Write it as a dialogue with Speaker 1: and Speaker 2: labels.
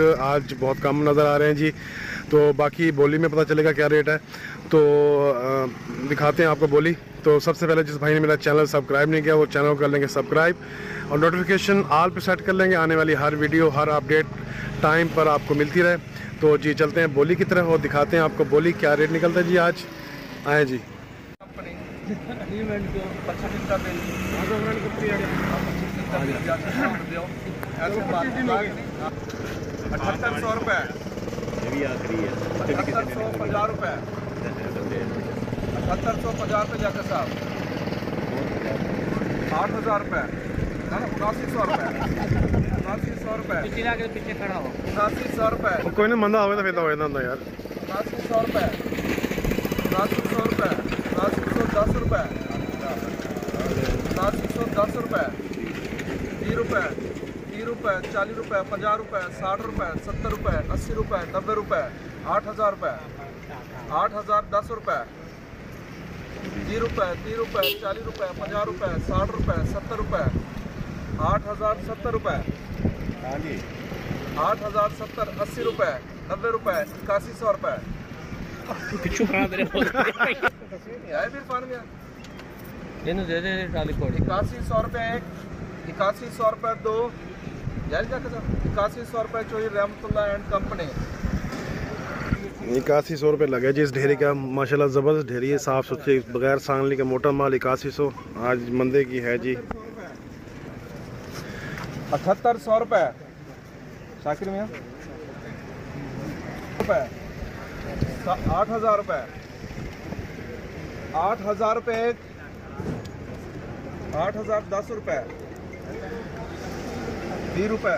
Speaker 1: आज बहुत कम नज़र आ रहे हैं जी। तो बाकी बोली में पता चलेगा क्या रेट है, तो दिखाते हैं आपको बोली। तो सबसे पहले जिस भाई ने मेरा चैनल सब्सक्राइब नहीं किया वो चैनल कर लेंगे सब्सक्राइब और नोटिफिकेशन ऑल पे सेट कर लेंगे, आने वाली हर वीडियो हर अपडेट टाइम पर आपको मिलती रहे। तो जी चलते हैं बोली की तरफ और दिखाते हैं आपको बोली क्या रेट निकलता है जी। आज आए जी।
Speaker 2: ₹7850 ₹7850 जाकर साहब 8,000 रुपये, 7900 रुपये, 7900 रुपये पीछे खड़ा हो, 7900 रुपये
Speaker 1: कोई ना मंदा होगा तो फिर तो होता यार।
Speaker 2: 7900 रुपये, 7900 रुपये, 7910 रुपये, 7910 रुपये, 30 रुपये, 30 रुपये, 40 रुपये, 50 रुपये, 60 रुपये, 70 रुपये, 80 रुपये, 90 रुपये, 8,000 रुपये, 8,010 रुपये, 30 रुपये, 30 रुपये, 40 रुपये, 50 रुपये, 60 रुपये, 70 रुपये, 8,070 रुपये, 8,070, 80 रुपये, 90 रुपये, 8100 रुपये।
Speaker 3: पिछू खड़ा तेरे बोल
Speaker 2: आए फिर फान गया।
Speaker 3: इन्हें दे दे डाली कोड
Speaker 2: 8100 रुपये एक, 8100 रुपये दो, जाए क्या कहता 8100 रुपये चोरी रहमतुल्लाह एंड कंपनी।
Speaker 1: 8100 रुपये लगे जी इस ढेरी का। माशाल्लाह ज़बरदस्त ढेरी है, साफ़ सुथरी बगैर सांगली का मोटा माल 8100 आज मंदे की है जी।
Speaker 2: 7800 रुपये शाकिर मियाँ रुपये, 8,000 रुपये, 8,000 रुपये एक, 8,010 रुपये, 20 रुपये,